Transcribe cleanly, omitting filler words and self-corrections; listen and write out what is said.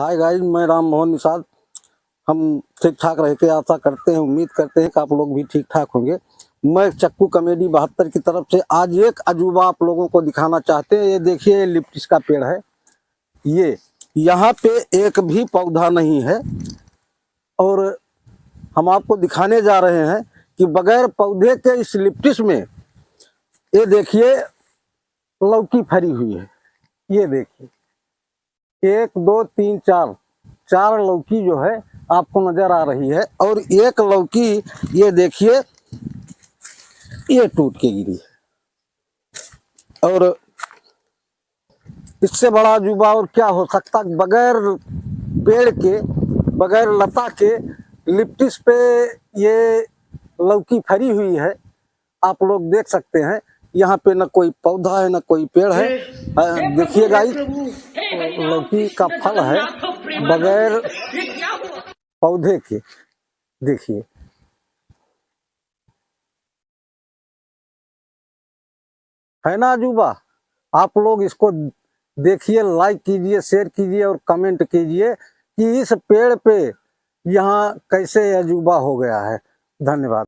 Hi guys, मैं राम मोहन निषाद। हम ठीक ठाक रह के आशा करते हैं, उम्मीद करते हैं कि आप लोग भी ठीक ठाक होंगे। मैं चक्कू कॉमेडी 72 की तरफ से आज एक अजूबा आप लोगों को दिखाना चाहते हैं। ये देखिए, लिप्टिस का पेड़ है। ये यहाँ पे एक भी पौधा नहीं है और हम आपको दिखाने जा रहे हैं कि बगैर पौधे के इस लिप्टिस में ये देखिए लौकी फरी हुई है। ये देखिए, 1 2 3 4 लौकी जो है आपको नजर आ रही है और एक लौकी ये देखिए ये टूट के गिरी है। और इससे बड़ा अजूबा और क्या हो सकता। बगैर पेड़ के, बगैर लता के लिप्टिस पे ये लौकी फरी हुई है। आप लोग देख सकते हैं, यहाँ पे न कोई पौधा है न कोई पेड़ है। देखिए गाइस, लौकी का फल है बगैर पौधे के। देखिए, है ना अजूबा। आप लोग इसको देखिए, लाइक कीजिए, शेयर कीजिए और कमेंट कीजिए कि इस पेड़ पे यहाँ कैसे अजूबा हो गया है। धन्यवाद।